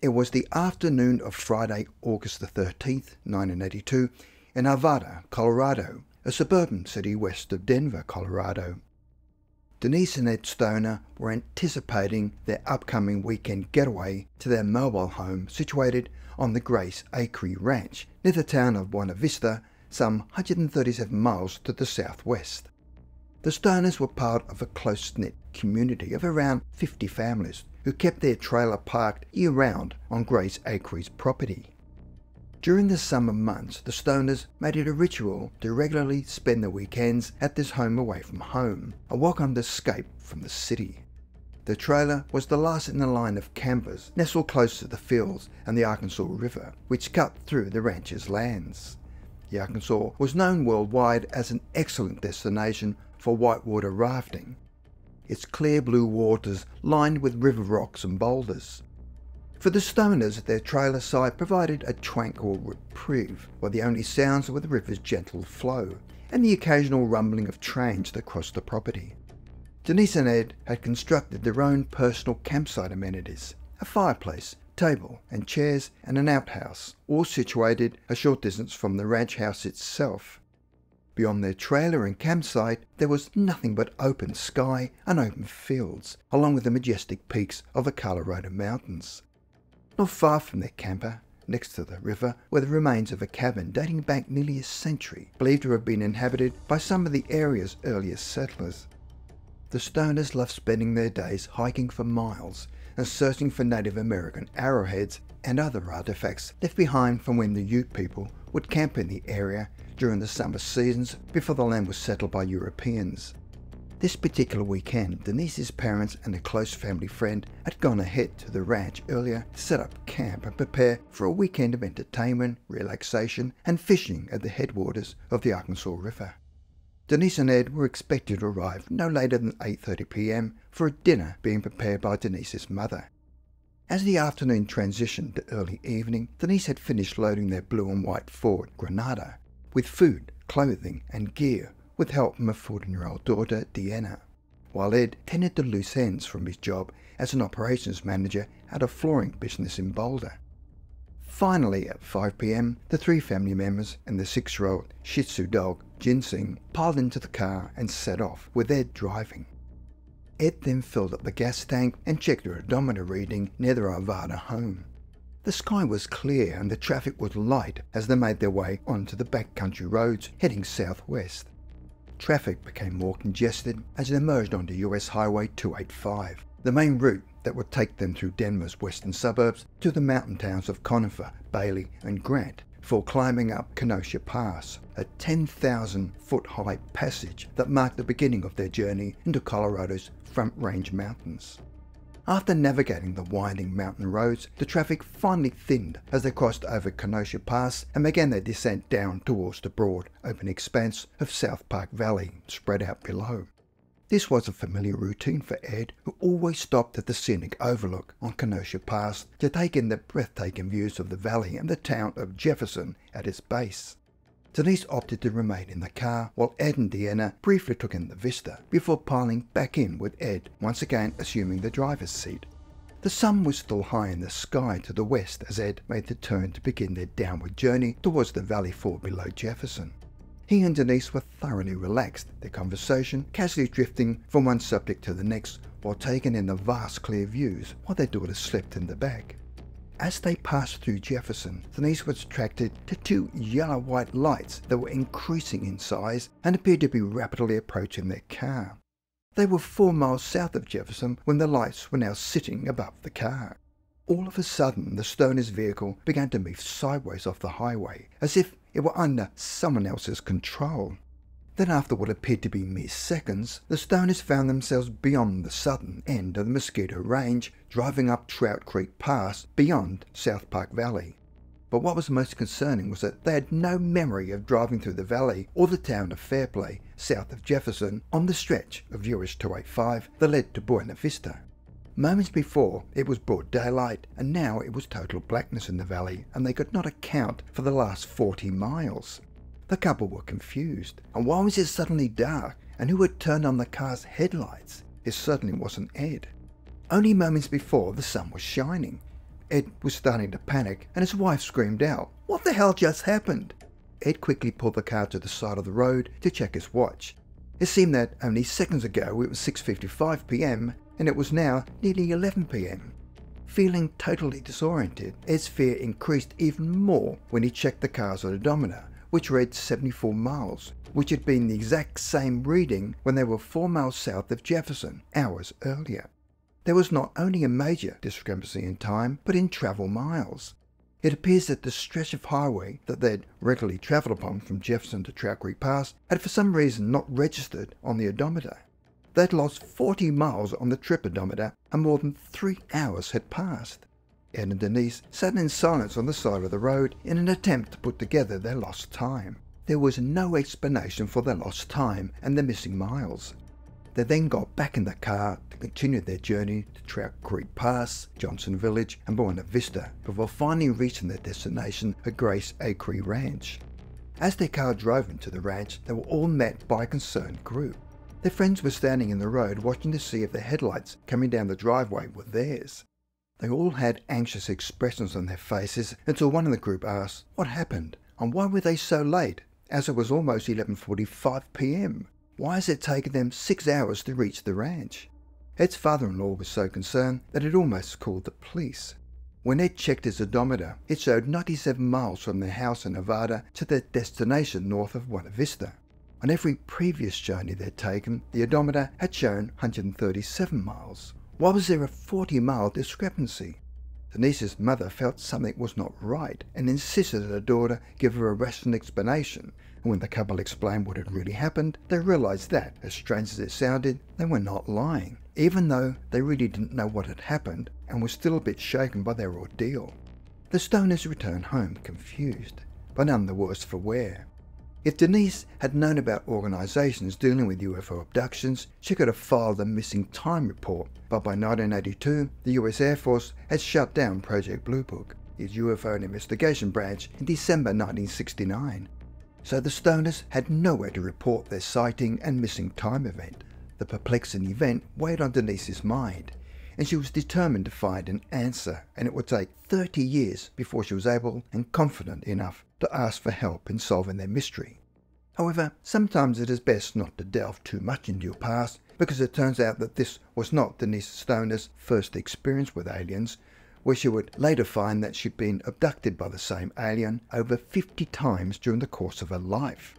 It was the afternoon of Friday, August the 13th, 1982, in Arvada, Colorado, a suburban city west of Denver, Colorado. Denise and Ed Stoner were anticipating their upcoming weekend getaway to their mobile home situated on the Grace Acree Ranch near the town of Buena Vista, some 137 miles to the southwest. The Stoners were part of a close-knit community of around 50 families who kept their trailer parked year-round on Grace Acree's property. During the summer months, the Stoners made it a ritual to regularly spend the weekends at this home away from home, a welcomed escape from the city. The trailer was the last in the line of campers nestled close to the fields and the Arkansas River, which cut through the ranch's lands. The Arkansas was known worldwide as an excellent destination for whitewater rafting, its clear blue waters lined with river rocks and boulders. For the Stoners, their trailer site provided a tranquil reprieve, while the only sounds were the river's gentle flow and the occasional rumbling of trains that crossed the property. Denise and Ed had constructed their own personal campsite amenities, a fireplace, table and chairs, and an outhouse, all situated a short distance from the ranch house itself. Beyond their trailer and campsite, there was nothing but open sky and open fields, along with the majestic peaks of the Colorado Mountains. Not far from their camper, next to the river, were the remains of a cabin dating back nearly a century, believed to have been inhabited by some of the area's earliest settlers. The Stoners loved spending their days hiking for miles and searching for Native American arrowheads and other artifacts left behind from when the Ute people would camp in the area during the summer seasons before the land was settled by Europeans. This particular weekend, Denise's parents and a close family friend had gone ahead to the ranch earlier to set up camp and prepare for a weekend of entertainment, relaxation and fishing at the headwaters of the Arkansas River. Denise and Ed were expected to arrive no later than 8:30 p.m. for a dinner being prepared by Denise's mother. As the afternoon transitioned to early evening, Denise had finished loading their blue and white Ford Granada with food, clothing and gear with help from a 14-year-old daughter, Deanna, while Ed tended to loose ends from his job as an operations manager at a flooring business in Boulder. Finally, at 5 p.m, the three family members and the 6-year-old Shih Tzu dog, Ginseng, piled into the car and set off, with Ed driving. Ed then filled up the gas tank and checked the odometer reading near their Arvada home. The sky was clear and the traffic was light as they made their way onto the backcountry roads heading southwest. Traffic became more congested as they emerged onto US Highway 285, the main route that would take them through Denver's western suburbs to the mountain towns of Conifer, Bailey and Grant, before climbing up Kenosha Pass, a 10,000-foot-high passage that marked the beginning of their journey into Colorado's Front Range Mountains. After navigating the winding mountain roads, the traffic finally thinned as they crossed over Kenosha Pass and began their descent down towards the broad, open expanse of South Park Valley spread out below. This was a familiar routine for Ed, who always stopped at the scenic overlook on Kenosha Pass to take in the breathtaking views of the valley and the town of Jefferson at its base. Denise opted to remain in the car while Ed and Deanna briefly took in the vista before piling back in with Ed, once again assuming the driver's seat. The sun was still high in the sky to the west as Ed made the turn to begin their downward journey towards the valley floor below Jefferson. He and Denise were thoroughly relaxed, their conversation casually drifting from one subject to the next while taking in the vast clear views while their daughter slept in the back. As they passed through Jefferson, Denise was attracted to two yellow-white lights that were increasing in size and appeared to be rapidly approaching their car. They were 4 miles south of Jefferson when the lights were now sitting above the car. All of a sudden, the Stoners' vehicle began to move sideways off the highway, as if it were under someone else's control. Then, after what appeared to be mere seconds, the Stoners found themselves beyond the southern end of the Mosquito Range, driving up Trout Creek Pass beyond South Park Valley. But what was most concerning was that they had no memory of driving through the valley or the town of Fairplay, south of Jefferson, on the stretch of US 285 that led to Buena Vista. Moments before, it was broad daylight, and now it was total blackness in the valley, and they could not account for the last 40 miles. The couple were confused. And why was it suddenly dark? And who had turned on the car's headlights? It certainly wasn't Ed. Only moments before, the sun was shining. Ed was starting to panic, and his wife screamed out, "What the hell just happened?" Ed quickly pulled the car to the side of the road to check his watch. It seemed that only seconds ago it was 6:55 p.m. and it was now nearly 11 p.m. Feeling totally disoriented, Ed's fear increased even more when he checked the car's odometer, which read 74 miles, which had been the exact same reading when they were 4 miles south of Jefferson hours earlier. There was not only a major discrepancy in time, but in travel miles. It appears that the stretch of highway that they'd regularly travelled upon from Jefferson to Trout Creek Pass had for some reason not registered on the odometer. They'd lost 40 miles on the trip odometer and more than 3 hours had passed. Ed and Denise sat in silence on the side of the road in an attempt to put together their lost time. There was no explanation for their lost time and the missing miles. They then got back in the car to continue their journey to Trout Creek Pass, Johnson Village and Buena Vista before finally reaching their destination at Grace Acree Ranch. As their car drove into the ranch, they were all met by a concerned group. Their friends were standing in the road watching to see if the headlights coming down the driveway were theirs. They all had anxious expressions on their faces until one in the group asked what happened and why were they so late, as it was almost 11:45 p.m. Why has it taken them 6 hours to reach the ranch? Ed's father-in-law was so concerned that it almost called the police. When Ed checked his odometer, it showed 97 miles from their house in Arvada to their destination north of Buena Vista. On every previous journey they'd taken, the odometer had shown 137 miles. Why was there a 40-mile discrepancy? Denise's mother felt something was not right and insisted that her daughter give her a rational explanation. And when the couple explained what had really happened, they realized that, as strange as it sounded, they were not lying, even though they really didn't know what had happened and were still a bit shaken by their ordeal. The Stoners returned home confused, but none the worse for wear. If Denise had known about organizations dealing with UFO abductions, she could have filed a missing time report, but by 1982, the US Air Force had shut down Project Blue Book, its UFO investigation branch, in December 1969. So the Stoners had nowhere to report their sighting and missing time event. The perplexing event weighed on Denise's mind, and she was determined to find an answer, and it would take 30 years before she was able and confident enough to ask for help in solving their mystery. However, sometimes it is best not to delve too much into your past, because it turns out that this was not Denise Stoner's first experience with aliens, where she would later find that she'd been abducted by the same alien over 50 times during the course of her life.